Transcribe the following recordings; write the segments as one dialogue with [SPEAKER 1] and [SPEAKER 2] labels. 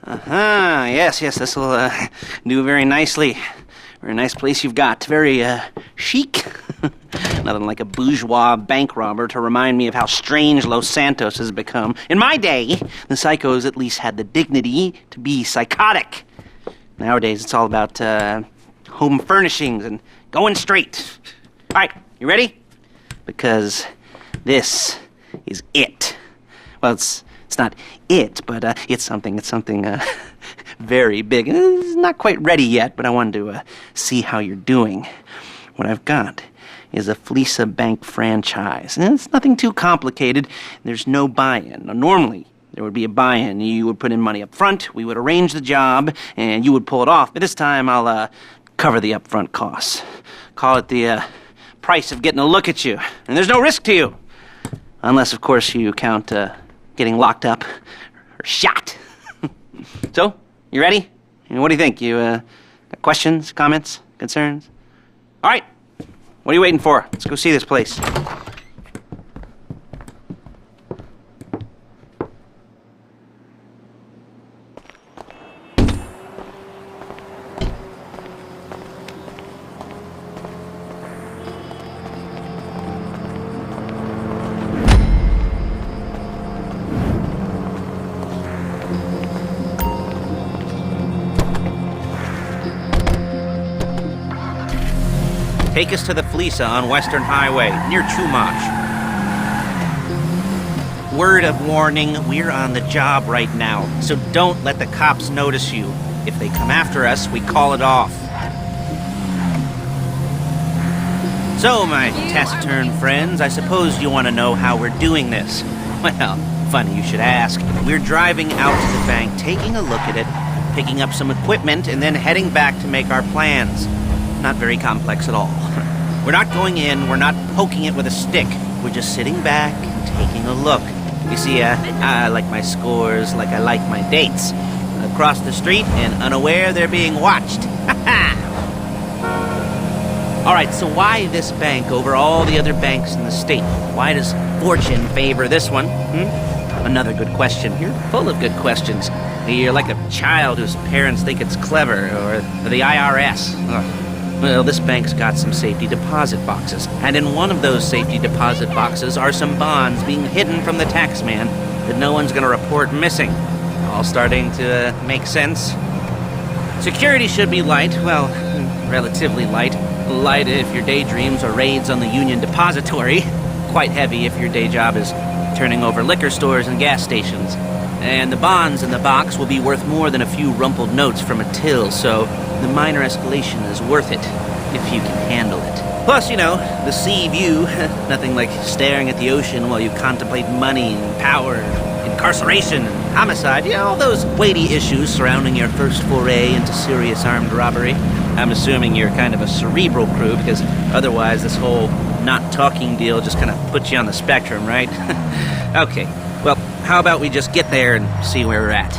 [SPEAKER 1] Yes, this'll do very nicely. Very nice place you've got. Very chic. Nothing like a bourgeois bank robber to remind me of how strange Los Santos has become. In my day, the psychos at least had the dignity to be psychotic. Nowadays, it's all about home furnishings and going straight. All right, you ready? Because this is it. Well, it's not it, but it's something very big. It's not quite ready yet, but I wanted to see how you're doing. What I've got is a Fleeca bank franchise. And it's nothing too complicated. There's no buy-in. Now, normally, there would be a buy-in. You would put in money up front, we would arrange the job, and you would pull it off. But this time, I'll cover the upfront costs. Call it the price of getting a look at you. And there's no risk to you. Unless, of course, you count getting locked up or shot. So, you ready? What do you think? You got questions, comments, concerns? All right. What are you waiting for? Let's go see this place. Take us to the Fleeca on Western Highway, near Chumash. Word of warning, we're on the job right now, so don't let the cops notice you. If they come after us, we call it off. So, my taciturn friends, I suppose you want to know how we're doing this. Well, funny you should ask. We're driving out to the bank, taking a look at it, picking up some equipment, and then heading back to make our plans. Not very complex at all. We're not going in, we're not poking it with a stick. We're just sitting back and taking a look. You see, I like my scores like I like my dates. Across the street and unaware they're being watched. Alright, so why this bank over all the other banks in the state? Why does fortune favor this one? Another good question. You're full of good questions. You're like a child whose parents think it's clever, or the IRS. Ugh. Well, this bank's got some safety deposit boxes, and in one of those safety deposit boxes are some bonds being hidden from the taxman that no one's gonna report missing. All starting to make sense. Security should be light, well, relatively light. Light if your daydreams are raids on the Union Depository. Quite heavy if your day job is turning over liquor stores and gas stations. And the bonds in the box will be worth more than a few rumpled notes from a till, so the minor escalation is worth it, if you can handle it. Plus, you know, the sea view, nothing like staring at the ocean while you contemplate money and power, incarceration and homicide, you know, all those weighty issues surrounding your first foray into serious armed robbery. I'm assuming you're kind of a cerebral crew, because otherwise this whole not talking deal just kind of puts you on the spectrum, right? Okay, well, how about we just get there and see where we're at?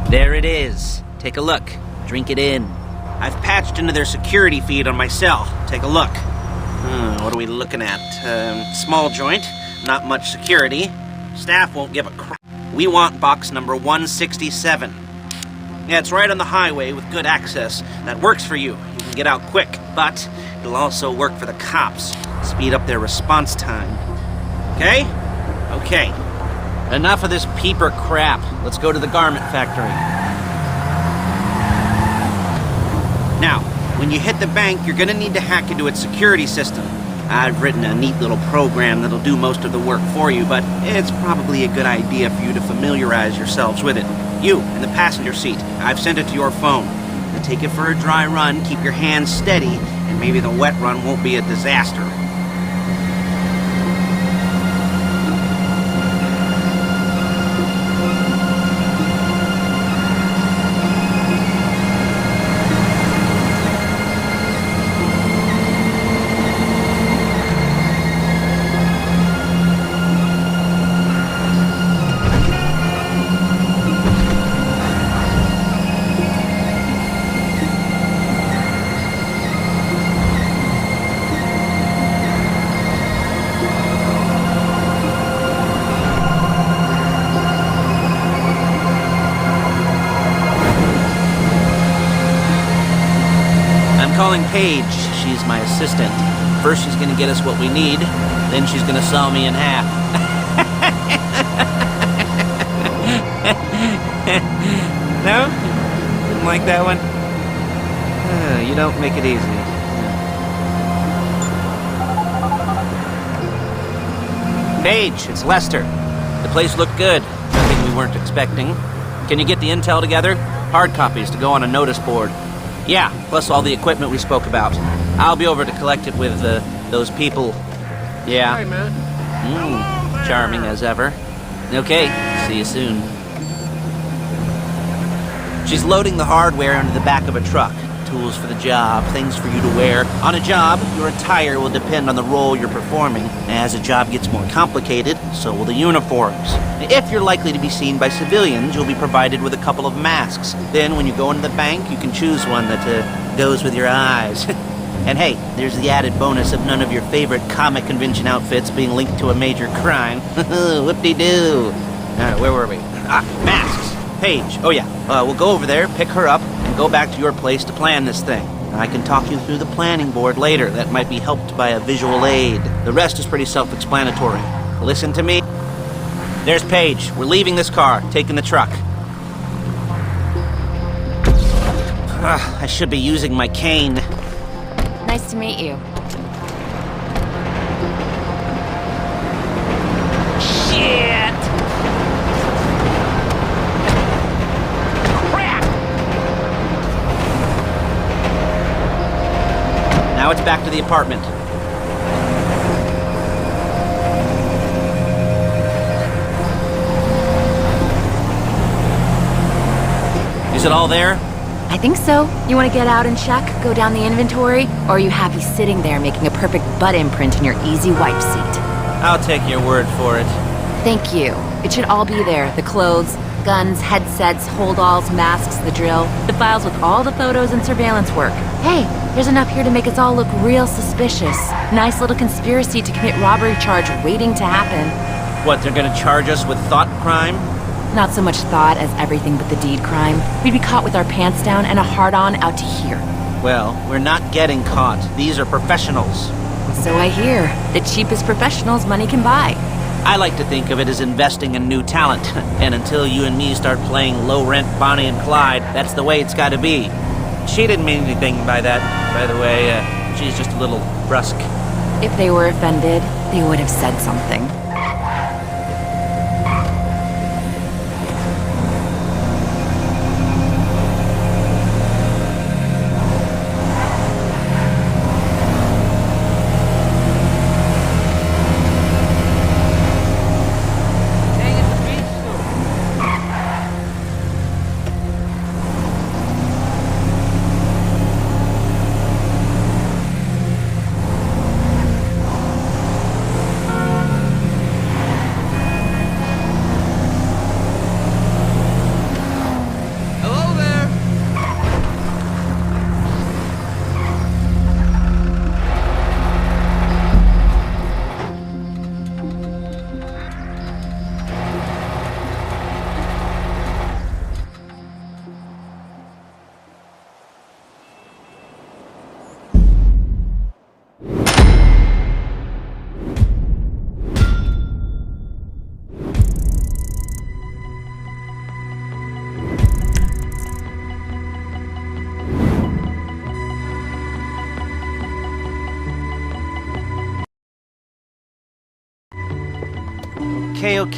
[SPEAKER 1] There it is. Take a look. Drink it in. I've patched into their security feed on my cell. Take a look. What are we looking at? Small joint. Not much security. Staff won't give a crap. We want box number 167. Yeah, it's right on the highway with good access. That works for you. You can get out quick, but it'll also work for the cops. Speed up their response time. Okay? Okay. Enough of this peeper crap. Let's go to the garment factory. Now, when you hit the bank, you're gonna need to hack into its security system. I've written a neat little program that'll do most of the work for you, but it's probably a good idea for you to familiarize yourselves with it. You, in the passenger seat, I've sent it to your phone. Now take it for a dry run, keep your hands steady, and maybe the wet run won't be a disaster. calling Paige. She's my assistant. First she's gonna get us what we need, then she's gonna saw me in half. No? Didn't like that one? You don't make it easy. Paige, it's Lester. The place looked good. Nothing we weren't expecting. Can you get the intel together? Hard copies to go on a notice board. Yeah, plus all the equipment we spoke about. I'll be over to collect it with those people. Yeah.
[SPEAKER 2] Hi, man.
[SPEAKER 1] Charming as ever. Okay, see you soon. She's loading the hardware into the back of a truck. Tools for the job, things for you to wear. On a job, your attire will depend on the role you're performing. As a job gets more complicated, so will the uniforms. If you're likely to be seen by civilians, you'll be provided with a couple of masks. Then when you go into the bank, you can choose one that goes with your eyes. And hey, there's the added bonus of none of your favorite comic convention outfits being linked to a major crime. Whoop-de-doo. Where were we? Masks. Paige. Oh yeah, we'll go over there, pick her up, and go back to your place to plan this thing. I can talk you through the planning board later. That might be helped by a visual aid. The rest is pretty self-explanatory. Listen to me. There's Paige. We're leaving this car, taking the truck. I should be using my cane.
[SPEAKER 3] Nice to meet you.
[SPEAKER 1] Shit! Crap! Now it's back to the apartment. Is it all there?
[SPEAKER 3] I think so. You want to get out and check? Go down the inventory? Or are you happy sitting there making a perfect butt imprint in your easy wipe seat?
[SPEAKER 1] I'll take your word for it.
[SPEAKER 3] Thank you. It should all be there. The clothes, guns, headsets, holdalls, masks, the drill. The files with all the photos and surveillance work. Hey, there's enough here to make us all look real suspicious. Nice little conspiracy to commit robbery charge waiting to happen.
[SPEAKER 1] What, they're gonna charge us with thought crime?
[SPEAKER 3] Not so much thought as everything but the deed crime. We'd be caught with our pants down and a hard-on out to here.
[SPEAKER 1] Well, we're not getting caught. These are professionals.
[SPEAKER 3] So I hear. The cheapest professionals money can buy.
[SPEAKER 1] I like to think of it as investing in new talent. And until you and me start playing low-rent Bonnie and Clyde, that's the way it's gotta be. She didn't mean anything by that, by the way. She's just a little brusque.
[SPEAKER 3] If they were offended, they would have said something.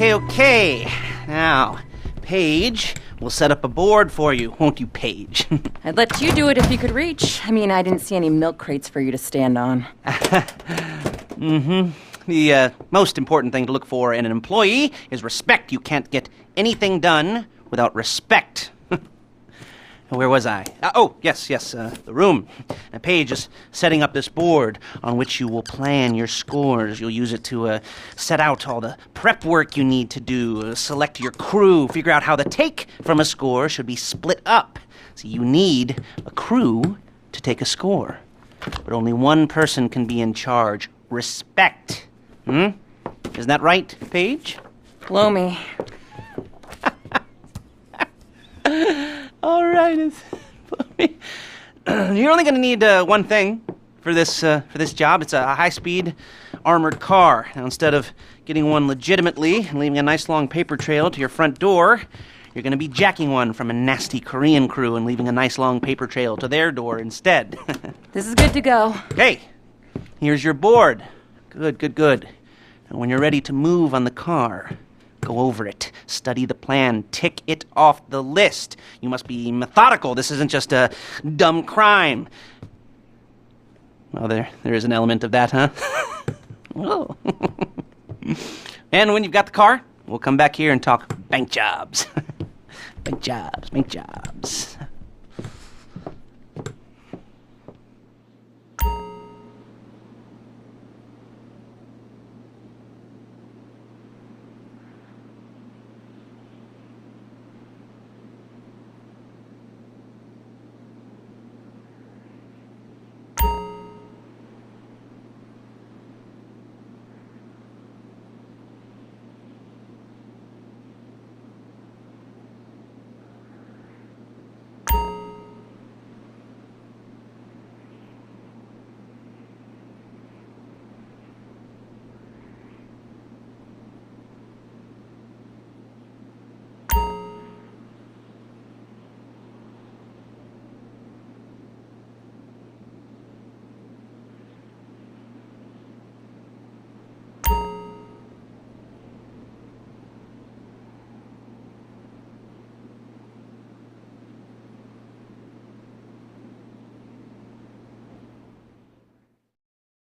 [SPEAKER 3] Okay. Now, Paige, we'll set up a board for you, won't you, Paige? I'd let you do it if you could reach. I mean, I didn't see any milk crates for you to stand on.
[SPEAKER 1] The most important thing to look for in an employee is respect. You can't get anything done without respect. Where was I? Yes, the room. Now, Paige is setting up this board on which you will plan your scores. You'll use it to set out all the prep work you need to do, select your crew, figure out how the take from a score should be split up. So you need a crew to take a score. But only one person can be in charge. Respect. Isn't that right, Paige?
[SPEAKER 3] Blow me.
[SPEAKER 1] All right, You're only going to need one thing for this job. It's a high-speed armored car. Now, instead of getting one legitimately and leaving a nice long paper trail to your front door, you're going to be jacking one from a nasty Korean crew and leaving a nice long paper trail to their door instead.
[SPEAKER 3] This is good to go.
[SPEAKER 1] Okay, here's your board. Good. Now, when you're ready to move on the car, go over it, study the plan, tick it off the list. You must be methodical. This isn't just a dumb crime. Well, there is an element of that, huh? Oh. And when you've got the car, we'll come back here and talk bank jobs. Bank jobs.